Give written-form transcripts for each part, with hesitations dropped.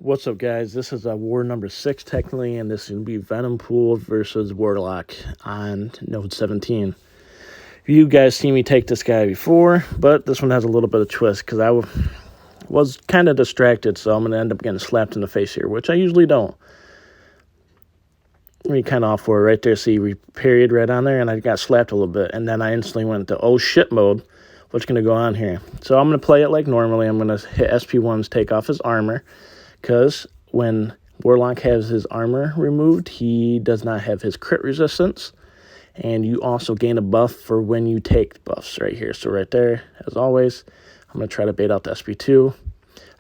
What's up, guys? This is war number 6, technically, and this is going to be Venom Pool versus Warlock on Node 17. You guys see me take this guy before, but this one has a little bit of twist because I was kind of distracted, so I'm going to end up getting slapped in the face here, which I usually don't. We kind of off for it right there. See, we parried right on there, and I got slapped a little bit, and then I instantly went into oh shit mode. What's going to go on here? So I'm going to play it like normally. I'm going to hit SP1s, take off his armor, because when Warlock has his armor removed, he does not have his crit resistance, and you also gain a buff for when you take buffs right here. So right there, as always, I'm going to try to bait out the SP2.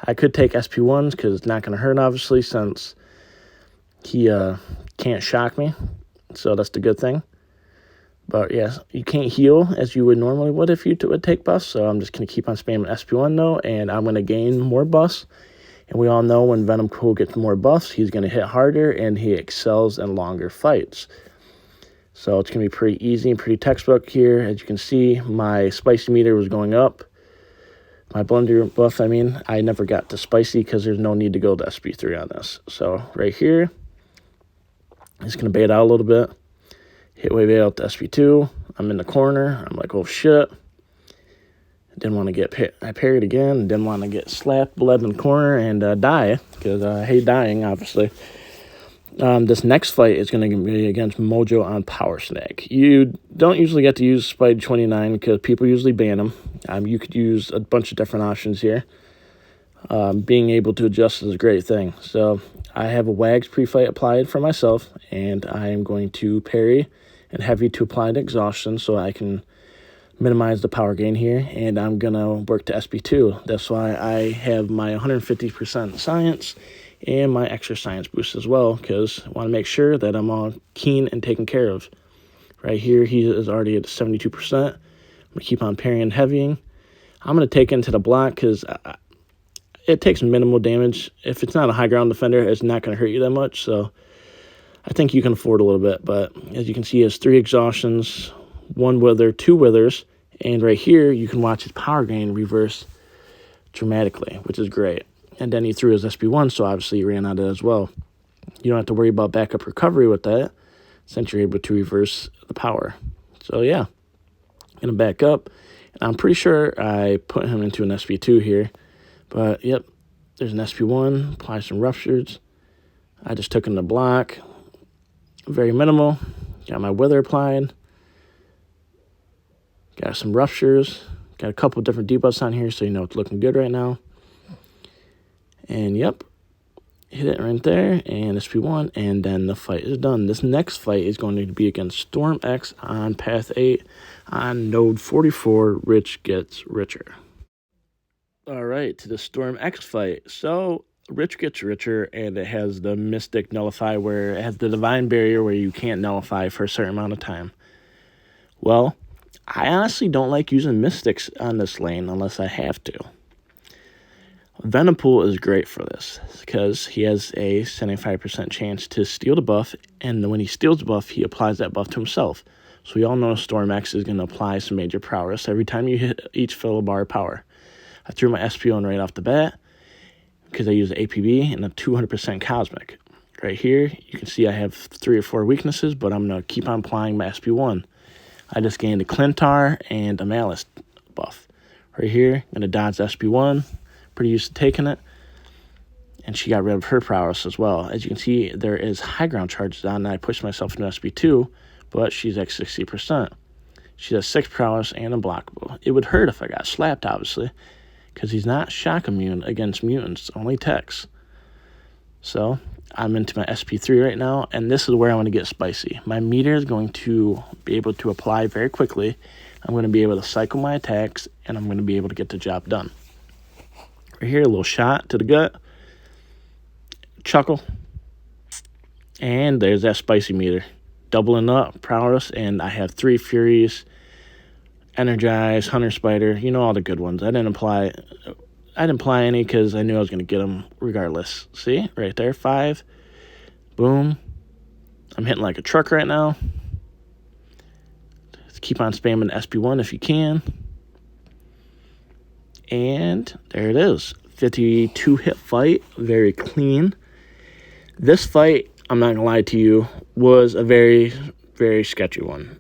I could take SP1s because it's not going to hurt, obviously, since he can't shock me, so that's the good thing. But yes, you can't heal as you would normally would if you would take buffs, so I'm just going to keep on spamming SP1 though, and I'm going to gain more buffs. And we all know when Venom Pool gets more buffs, he's going to hit harder, and he excels in longer fights. So it's going to be pretty easy and pretty textbook here. As you can see, my spicy meter was going up. My blender buff, I never got to spicy because there's no need to go to SP3 on this. So right here, I'm just going to bait out a little bit. Hit way bait out to SP2. I'm in the corner. I'm like, oh shit. Didn't want to get I parried again. Didn't want to get slapped, bled in the corner, and die, because I hate dying, obviously. This next fight is going to be against Mojo on Power Snag. You don't usually get to use Spide 29 because people usually ban them. You could use a bunch of different options here. Being able to adjust is a great thing. So I have a Wags pre-fight applied for myself, and I am going to parry and heavy to apply the exhaustion so I can minimize the power gain here, and I'm going to work to SP2. That's why I have my 150% science and my extra science boost as well, because I want to make sure that I'm all keen and taken care of. Right here, he is already at 72%. I'm going to keep on parrying and heavying. I'm going to take into the block because it takes minimal damage. If it's not a high ground defender, it's not going to hurt you that much, so I think you can afford a little bit. But as you can see, he has 3 exhaustions, 1 wither, 2 withers, and right here you can watch his power gain reverse dramatically, which is great. And then he threw his SP1, so obviously he ran out of it as well. You don't have to worry about backup recovery with that, since you're able to reverse the power. So yeah, I'm going to back up, and I'm pretty sure I put him into an SP2 here, but yep, there's an SP1, apply some ruptures. I just took him to block, very minimal, got my wither applied. Got some ruptures. Got a couple different debuffs on here, so you know it's looking good right now. And yep, hit it right there, and SP1, and then the fight is done. This next fight is going to be against Storm X on Path 8 on Node 44, Rich Gets Richer. All right, to the Storm X fight. So, Rich gets richer, and it has the Mystic Nullify, where it has the Divine Barrier where you can't nullify for a certain amount of time. Well, I honestly don't like using Mystics on this lane unless I have to. Venom Pool is great for this because he has a 75% chance to steal the buff, and when he steals the buff, he applies that buff to himself. So we all know Storm X is going to apply some major prowess every time you hit each fill bar of power. I threw my SP on right off the bat because I use APB and a 200% Cosmic. Right here, you can see I have 3 or 4 weaknesses, but I'm going to keep on applying my SP1. I just gained a Clintar and a Malice buff. Right here, I'm going to dodge SP1. Pretty used to taking it. And she got rid of her prowess as well. As you can see, there is high ground charges on, and I pushed myself into SP2, but she's at 60%. She has 6 prowess and unblockable. It would hurt if I got slapped, obviously, because he's not shock immune against mutants, only techs. So I'm into my SP3 right now, and this is where I want to get spicy. My meter is going to be able to apply very quickly. I'm going to be able to cycle my attacks, and I'm going to be able to get the job done. Right here, a little shot to the gut. Chuckle. And there's that spicy meter. Doubling up, prowess, and I have 3 Furies, Energize, Hunter Spider, you know, all the good ones. I didn't apply any because I knew I was going to get them regardless. See, right there, 5. Boom. I'm hitting like a truck right now. Just keep on spamming SP1 if you can. And there it is. 52 hit fight, very clean. This fight, I'm not gonna lie to you, was a very, very sketchy one.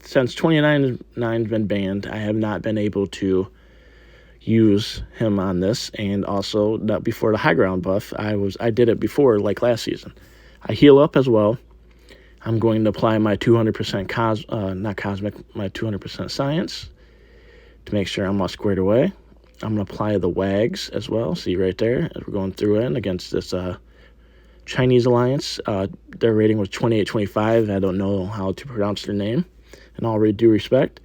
Since 29's been banned, I have not been able to use him on this, and also not before the high ground buff. I did it before, like last season. I heal up as well. I'm going to apply my 200% not cosmic, my 200% science to make sure I'm all squared away. I'm going to apply the wags as well. See right there, as we're going through in against this Chinese alliance. Their rating was 2825. I don't know how to pronounce their name, in all due respect.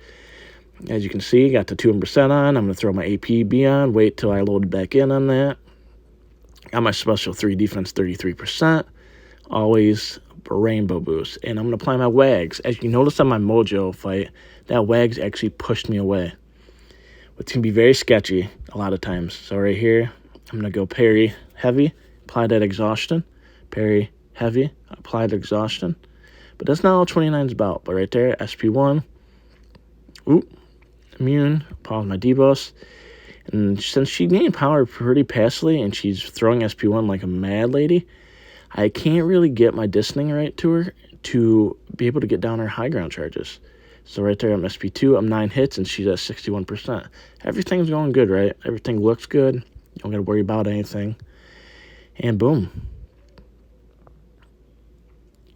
As you can see, got the 200% on. I'm going to throw my APB on, wait till I load back in on that. Got my special 3 defense 33%. Always a rainbow boost. And I'm going to apply my wags. As you notice on my Mojo fight, that wags actually pushed me away. Which can be very sketchy a lot of times. So right here, I'm going to go parry heavy, apply that exhaustion. Parry heavy, apply the exhaustion. But that's not all 29's about. But right there, SP1. Oop. Immune, pause my debuffs, and since she gained power pretty passively and she's throwing SP1 like a mad lady, I can't really get my distancing right to her to be able to get down her high ground charges. So right there, I'm SP2, I'm 9 hits, and she's at 61%. Everything's going good, right? Everything looks good. You don't got to worry about anything. And boom.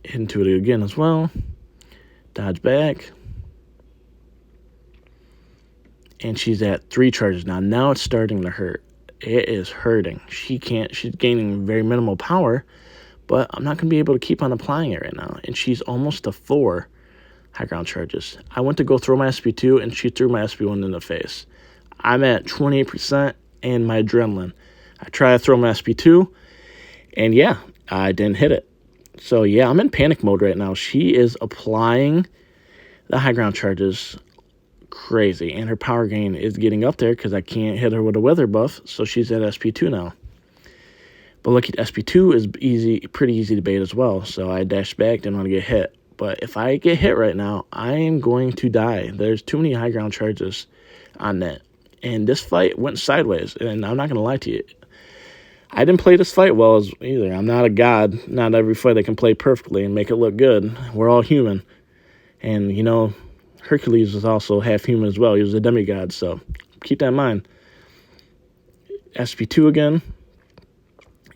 Into it again as well. Dodge back. And she's at 3 charges now. Now it's starting to hurt. It is hurting. She's gaining very minimal power, but I'm not going to be able to keep on applying it right now. And she's almost to 4 high ground charges. I went to go throw my SP2, and she threw my SP1 in the face. I'm at 28% and my adrenaline. I try to throw my SP2, and yeah, I didn't hit it. So yeah, I'm in panic mode right now. She is applying the high ground charges crazy, and her power gain is getting up there because I can't hit her with a weather buff, so she's at SP2 now. But look, SP2 is pretty easy to bait as well, so I dashed back, didn't want to get hit. But if I get hit right now, I am going to die. There's too many high ground charges on that. And this fight went sideways, and I'm not going to lie to you. I didn't play this fight well either. I'm not a god. Not every fight I can play perfectly and make it look good. We're all human. And, you know, Hercules was also half human as well. He was a demigod, so keep that in mind. SP2 again,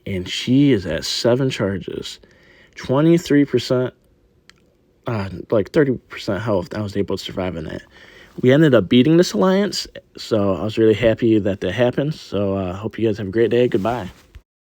and she is at 7 charges, 23%, like 30% health. I was able to survive in that. We ended up beating this alliance, so I was really happy that happened. So I hope you guys have a great day. Goodbye.